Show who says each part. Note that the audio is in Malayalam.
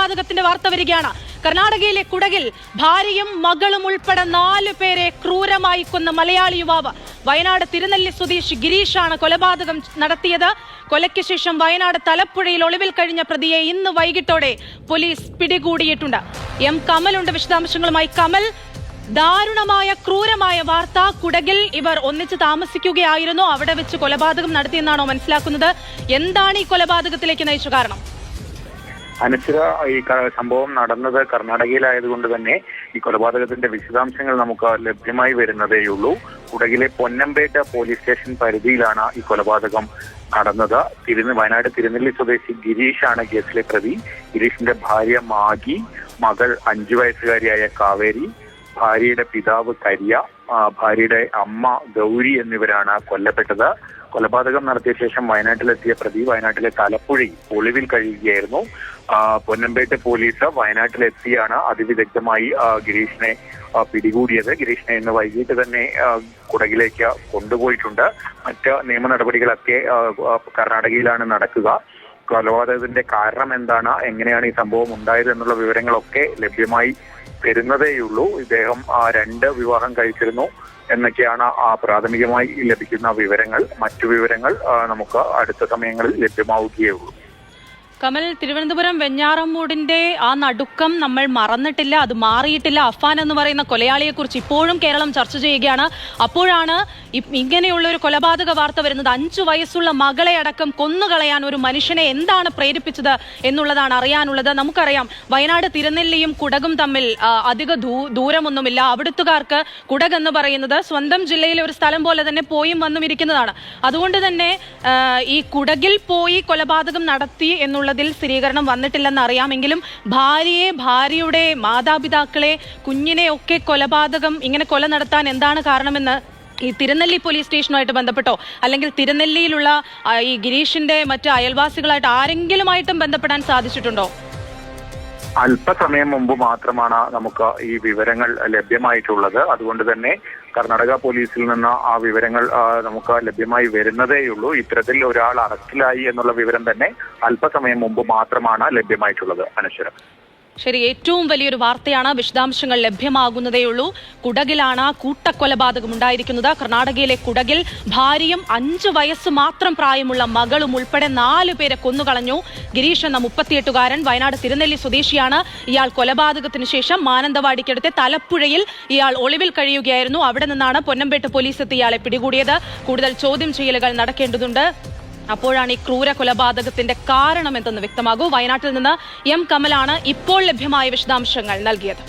Speaker 1: കൊലപാതകത്തിന്റെ വാർത്ത വരികയാണ്. കർണാടകയിലെ കുടകിൽ ഭാര്യയും മകളും ഉൾപ്പെടെ 4 പേരെ ക്രൂരമായി കൊന്ന മലയാളി യുവാവ്. വയനാട് തിരുനെല്ലി സ്വദേശി ഗിരീഷാണ് കൊലപാതകം നടത്തിയത്. കൊലയ്ക്ക് ശേഷം വയനാട് തലപ്പുഴയിൽ ഒളിവിൽ കഴിഞ്ഞ പ്രതിയെ ഇന്ന് വൈകിട്ടോടെ പോലീസ് പിടികൂടിയിട്ടുണ്ട്. എം കമലുണ്ട് വിശദാംശങ്ങളുമായി. കമൽ, ദാരുണമായ ക്രൂരമായ വാർത്ത. കുടകിൽ ഇവർ ഒന്നിച്ച് താമസിക്കുകയായിരുന്നു, അവിടെ വെച്ച് കൊലപാതകം നടത്തിയെന്നാണോ മനസ്സിലാക്കുന്നത്? എന്താണ് ഈ കൊലപാതകത്തിലേക്ക് നയിച്ച കാരണം?
Speaker 2: അനശ്വര, ഈ സംഭവം നടന്നത് കർണാടകയിലായതുകൊണ്ട് തന്നെ ഈ കൊലപാതകത്തിന്റെ വിശദാംശങ്ങൾ നമുക്ക് ലഭ്യമായി വരുന്നതേയുള്ളൂ. കുടകിലെ പൊന്നമ്പേട്ട പോലീസ് സ്റ്റേഷൻ പരിധിയിലാണ് ഈ കൊലപാതകം നടന്നത്. വയനാട് തിരുനെല്ലി സ്വദേശി ഗിരീഷാണ് കേസിലെ പ്രതി. ഗിരീഷിന്റെ ഭാര്യ മാഗി, മകൾ 5 വയസ്സുകാരിയായ കാവേരി, ഭാര്യയുടെ പിതാവ് കരിയ, ഭാര്യയുടെ അമ്മ ഗൗരി എന്നിവരാണ് കൊല്ലപ്പെട്ടത്. കൊലപാതകം നടത്തിയ ശേഷം വയനാട്ടിലെത്തിയ പ്രതി വയനാട്ടിലെ തലപ്പുഴയിൽ ഒളിവിൽ കഴിയുകയായിരുന്നു. പൊന്നമ്പേട്ട് പോലീസ് വയനാട്ടിലെത്തിയാണ് അതിവിദഗ്ധമായി ഗിരീഷിനെ പിടികൂടിയത്. ഗിരീഷിനെ ഇന്ന് വൈകിട്ട് തന്നെ കുടകിലേക്ക് കൊണ്ടുപോയിട്ടുണ്ട്. മറ്റ് നിയമ നടപടികളൊക്കെ കർണാടകയിലാണ് നടക്കുക. കൊലപാതകത്തിന്റെ കാരണം എന്താണ്, എങ്ങനെയാണ് ഈ സംഭവം ഉണ്ടായത് എന്നുള്ള വിവരങ്ങളൊക്കെ ലഭ്യമായി വരുന്നതേയുള്ളൂ. ഇദ്ദേഹം 2 വിവാഹം കഴിച്ചിരുന്നു എന്നൊക്കെയാണ് പ്രാഥമികമായി ലഭിക്കുന്ന വിവരങ്ങൾ. മറ്റു വിവരങ്ങൾ നമുക്ക് അടുത്ത സമയങ്ങളിൽ ലഭ്യമാവുകയുള്ളൂ.
Speaker 1: കമൽ, തിരുവനന്തപുരം വെഞ്ഞാറമൂടിന്റെ ആ നടുക്കം നമ്മൾ മറന്നിട്ടില്ല, അത് മാറിയിട്ടില്ല. അഫാൻ എന്ന് പറയുന്ന കൊലയാളിയെ കുറിച്ച് ഇപ്പോഴും കേരളം ചർച്ച ചെയ്യുകയാണ്. അപ്പോഴാണ് ഇങ്ങനെയുള്ള ഒരു കൊലപാതക വാർത്ത വരുന്നത്. 5 വയസ്സുള്ള മകളെ അടക്കം കൊന്നുകളയാൻ ഒരു മനുഷ്യനെ എന്താണ് പ്രേരിപ്പിച്ചത് എന്നുള്ളതാണ് അറിയാനുള്ളത്. നമുക്കറിയാം, വയനാട് തിരുനെല്ലിയും കുടകും തമ്മിൽ അധിക ദൂരമൊന്നുമില്ല. അവിടുത്തുകാർക്ക് കുടക് എന്ന് പറയുന്നത് സ്വന്തം ജില്ലയിലെ ഒരു സ്ഥലം പോലെ തന്നെ പോയും വന്നും ഇരിക്കുന്നതാണ്. അതുകൊണ്ട് തന്നെ ഈ കുടകിൽ പോയി കൊലപാതകം നടത്തി എന്നുള്ള സ്ഥിരീകരണം വന്നിട്ടില്ലെന്ന് അറിയാമെങ്കിലും ഭാര്യയുടെ മാതാപിതാക്കളെ, കുഞ്ഞിനെ ഒക്കെ കൊലപാതകം ഇങ്ങനെ കൊല നടത്താൻ എന്താണ് കാരണമെന്ന് ഈ തിരുനെല്ലി പോലീസ് സ്റ്റേഷനുമായിട്ട് ബന്ധപ്പെട്ടോ അല്ലെങ്കിൽ തിരുനെല്ലിയിലുള്ള ഈ ഗിരീഷിന്റെ മറ്റ് അയൽവാസികളായിട്ട് ആരെങ്കിലുമായിട്ടും ബന്ധപ്പെടാൻ സാധിച്ചിട്ടുണ്ടോ?
Speaker 2: അല്പസമയം മുമ്പ് മാത്രമാണ് നമുക്ക് ഈ വിവരങ്ങൾ ലഭ്യമായിട്ടുള്ളത്. അതുകൊണ്ട് തന്നെ കർണാടക പോലീസിൽ നിന്ന് ആ വിവരങ്ങൾ നമുക്ക് ലഭ്യമായി വരുന്നതേയുള്ളൂ. ഇത്തരത്തിൽ ഒരാൾ അറസ്റ്റിലായി എന്നുള്ള വിവരം തന്നെ അല്പസമയം മുമ്പ് മാത്രമാണ് ലഭ്യമായിട്ടുള്ളത്. അനശ്വരം,
Speaker 1: ശരി, ഏറ്റവും വലിയൊരു വാർത്തയാണ്. വിശദാംശങ്ങൾ ലഭ്യമാകുന്നതേയുള്ളൂ. കുടകിലാണ് കൂട്ടക്കൊലപാതകം ഉണ്ടായിരിക്കുന്നത്. കർണാടകയിലെ കുടകിൽ ഭാര്യയും 5 വയസ്സ് മാത്രം പ്രായമുള്ള മകളും ഉൾപ്പെടെ 4 പേരെ കൊന്നുകളഞ്ഞു. ഗിരീഷ് എന്ന 38-കാരൻ വയനാട് തിരുനെല്ലി സ്വദേശിയാണ്. ഇയാൾ കൊലപാതകത്തിന് ശേഷം മാനന്തവാടിക്കടുത്തെ തലപ്പുഴയിൽ ഇയാൾ ഒളിവിൽ കഴിയുകയായിരുന്നു. അവിടെ നിന്നാണ് പൊന്നമ്പേട്ട് പോലീസ് എത്തി ഇയാളെ പിടികൂടിയത്. കൂടുതൽ ചോദ്യം ചെയ്യലുകൾ നടക്കേണ്ടതുണ്ട്. അപ്പോഴാണ് ഈ ക്രൂര കൊലപാതകത്തിന്റെ കാരണം എന്തെന്ന് വ്യക്തമാകൂ. വയനാട്ടിൽ നിന്ന് എം കമലാണ് ഇപ്പോൾ ലഭ്യമായ വിശദാംശങ്ങൾ നൽകിയത്.